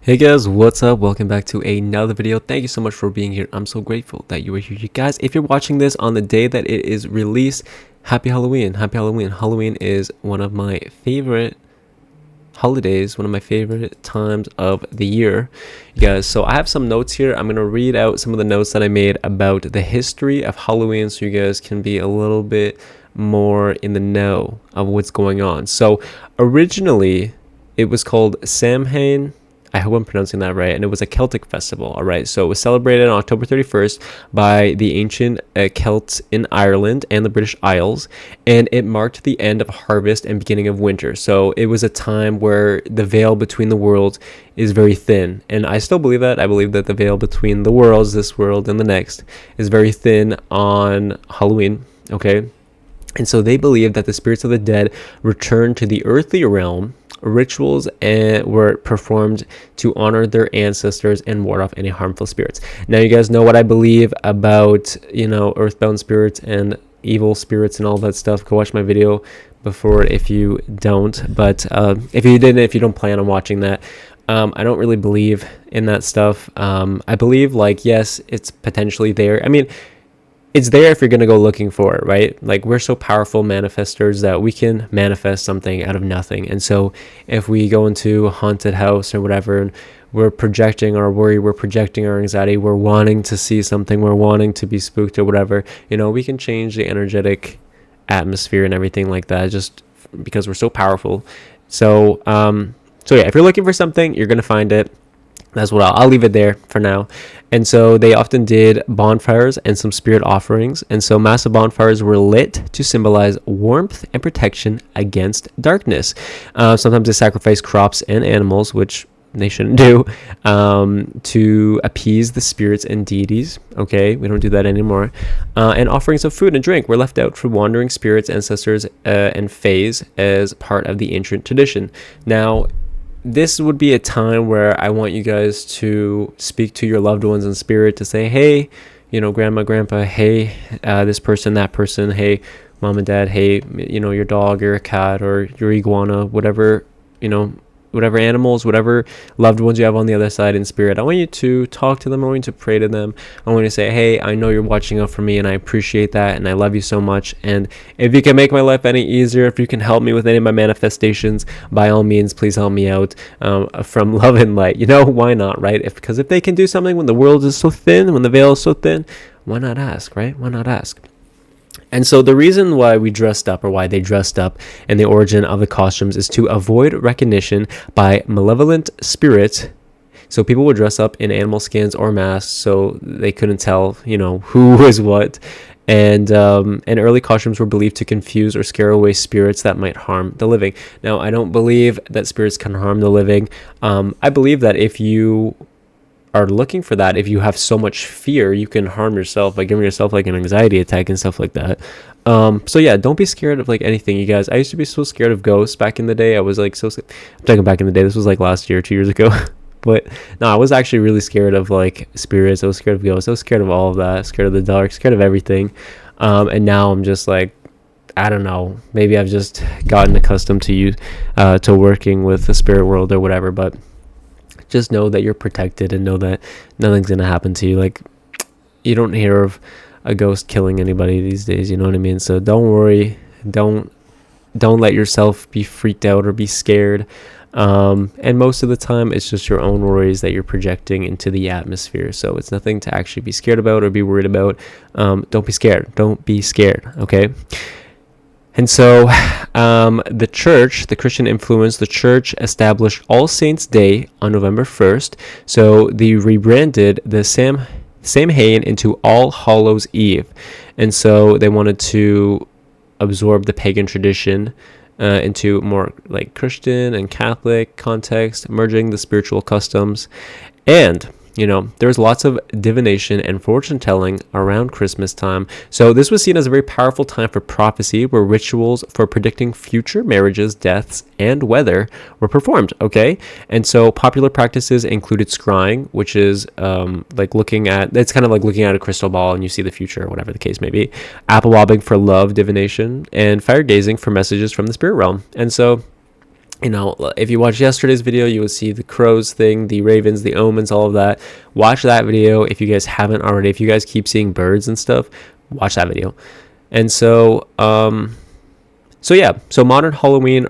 Hey guys, what's up? Welcome back to another video. Thank you so much for being here. I'm so grateful that you are here. You guys, if you're watching this on the day that it is released, happy Halloween. Happy Halloween. Halloween is one of my favorite holidays, one of my favorite times of the year, you guys. So I have some notes here. I'm going to read out some of the notes that I made about the history of Halloween so you guys can be a little bit more in the know of what's going on. So originally it was called Samhain. I hope I'm pronouncing that right. And it was a Celtic festival. All right. So it was celebrated on October 31st by the ancient Celts in Ireland and the British Isles. And it marked the end of harvest and beginning of winter. So it was a time where the veil between the worlds is very thin. And I still believe that. I believe that the veil between the worlds, this world and the next, is very thin on Halloween. Okay. And so they believed that the spirits of the dead returned to the earthly realm. Rituals were performed to honor their ancestors and ward off any harmful spirits. Now you guys know what I believe about, earthbound spirits and evil spirits and all that stuff. Go watch my video before if you don't. But if you don't plan on watching that, I don't really believe in that stuff. I believe, yes, it's potentially there. I mean, it's there if you're going to go looking for it, right? Like, we're so powerful manifestors that we can manifest something out of nothing. And so if we go into a haunted house or whatever, and we're projecting our worry, we're projecting our anxiety, we're wanting to see something, we're wanting to be spooked or whatever, we can change the energetic atmosphere and everything like that just because we're so powerful. So yeah, if you're looking for something, you're going to find it. That's what I'll leave it there for now. And so they often did bonfires and some spirit offerings. And so massive bonfires were lit to symbolize warmth and protection against darkness. Sometimes they sacrificed crops and animals, which they shouldn't do, to appease the spirits and deities. Okay, we don't do that anymore. And offerings of food and drink were left out for wandering spirits, ancestors, and fays as part of the ancient tradition. Now, this would be a time where I want you guys to speak to your loved ones in spirit to say, hey, grandma, grandpa, hey, this person, that person, hey, mom and dad, hey, your dog or a cat or your iguana, whatever animals, whatever loved ones you have on the other side in spirit. I want you to talk to them. I want you to pray to them. I want you to say, hey, I know you're watching out for me and I appreciate that and I love you so much. And if you can make my life any easier, if you can help me with any of my manifestations, by all means, please help me out from love and light. Why not, right? Because if they can do something when the world is so thin, when the veil is so thin, why not ask, right? Why not ask? And so the reason why we dressed up, or why they dressed up, and the origin of the costumes is to avoid recognition by malevolent spirits. So people would dress up in animal skins or masks so they couldn't tell, who was what. And early costumes were believed to confuse or scare away spirits that might harm the living. Now, I don't believe that spirits can harm the living. I believe that if you are looking for that, if you have so much fear, you can harm yourself by giving yourself an anxiety attack and stuff like that. So yeah, don't be scared of anything, you guys. I used to be so scared of ghosts back in the day. I was I'm talking back in the day, this was last year, 2 years ago. But no, I was actually really scared of spirits. I was scared of ghosts. I was scared of all of that, scared of the dark, scared of everything. And now I'm just I don't know, maybe I've just gotten accustomed to working with the spirit world or whatever. But just know that you're protected and know that nothing's going to happen to you. You don't hear of a ghost killing anybody these days, you know what I mean? So don't worry. Don't let yourself be freaked out or be scared. And most of the time, it's just your own worries that you're projecting into the atmosphere. So it's nothing to actually be scared about or be worried about. Don't be scared. Don't be scared, okay? And so the church, the Christian influence, the church established All Saints' Day on November 1st. So they rebranded the Samhain into All Hallows' Eve. And so they wanted to absorb the pagan tradition into more Christian and Catholic context, merging the spiritual customs. And there's lots of divination and fortune telling around Christmas time. So this was seen as a very powerful time for prophecy, where rituals for predicting future marriages, deaths, and weather were performed. Okay. And so popular practices included scrying, which is looking at a crystal ball and you see the future, or whatever the case may be. Apple wobbing for love divination, and fire gazing for messages from the spirit realm. And so You know, if you watch yesterday's video, you will see the crows thing, the ravens, the omens, all of that. Watch that video if you guys haven't already. If you guys keep seeing birds and stuff, watch that video. And so so modern Halloween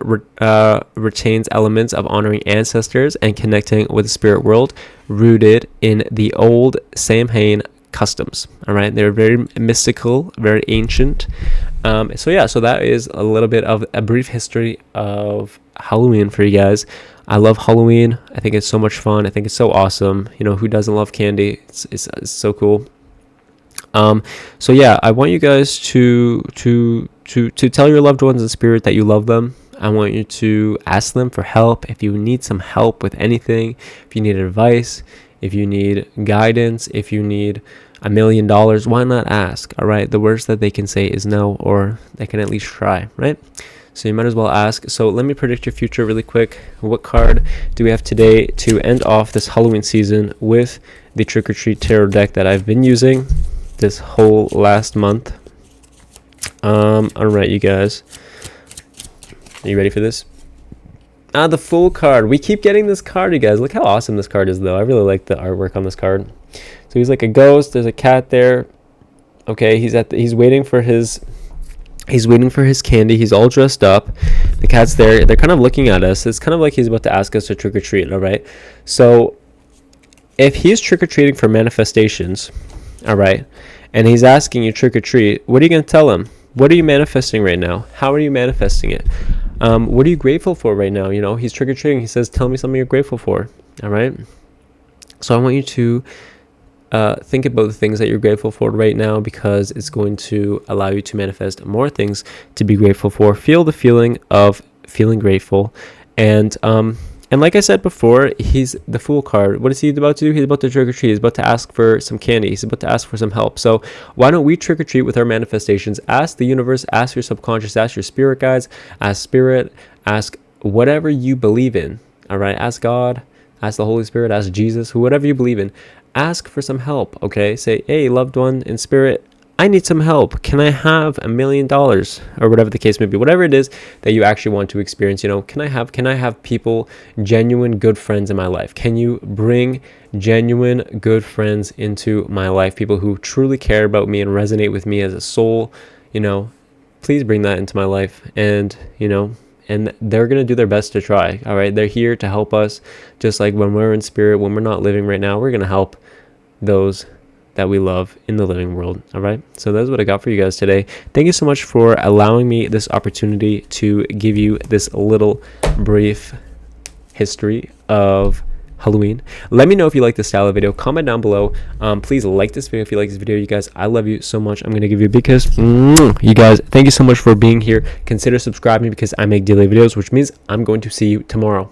retains elements of honoring ancestors and connecting with the spirit world, rooted in the old Samhain customs. All right, they're very mystical, very ancient. So that is a little bit of a brief history of Halloween for you guys. I love Halloween. I think it's so much fun. I think it's so awesome. You know, who doesn't love candy? It's so cool. So yeah, I want you guys to tell your loved ones in spirit that you love them. I want you to ask them for help. If you need some help with anything, if you need advice, if you need guidance, if you need $1 million, why not ask? All right. The worst that they can say is no, or they can at least try, right? So you might as well ask. So let me predict your future really quick. What card do we have today to end off this Halloween season with the Trick or Treat Tarot deck that I've been using this whole last month? All right, you guys. Are you ready for this? The Fool card. We keep getting this card, you guys. Look how awesome this card is, though. I really like the artwork on this card. So he's like a ghost. There's a cat there. Okay, he's waiting for his candy. He's all dressed up. The cat's there. They're kind of looking at us. It's kind of like he's about to ask us to trick or treat. All right. So if he's trick or treating for manifestations, all right, and he's asking you trick or treat, what are you going to tell him? What are you manifesting right now? How are you manifesting it? What are you grateful for right now? You know, he's trick or treating. He says, tell me something you're grateful for. All right. So I want you to think about the things that you're grateful for right now, because it's going to allow you to manifest more things to be grateful for. Feel the feeling of feeling grateful. And like I said before, he's the Fool card. What is he about to do? He's about to trick or treat. He's about to ask for some candy. He's about to ask for some help. So why don't we trick or treat with our manifestations? Ask the universe, ask your subconscious, ask your spirit guides, ask spirit, ask whatever you believe in. All right. Ask God, ask the Holy Spirit, ask Jesus, whatever you believe in. Ask for some help. Okay. Say, hey, loved one in spirit, I need some help. Can I have $1 million, or whatever the case may be? Whatever it is that you actually want to experience, you know, can I have people, genuine good friends in my life? Can you bring genuine good friends into my life? People who truly care about me and resonate with me as a soul, you know, please bring that into my life. And, you know, and they're going to do their best to try. All right. They're here to help us. Just like when we're in spirit, when we're not living right now, we're going to help those that we love in the living world. All right. So that's what I got for you guys today. Thank you so much for allowing me this opportunity to give you this little brief history of Halloween. Let me know if you like this style of video. Comment down below. Please like this video if you like this video. You guys, I love you so much. I'm going to give you a big kiss. You guys, thank you so much for being here. Consider subscribing, because I make daily videos, which means I'm going to see you tomorrow.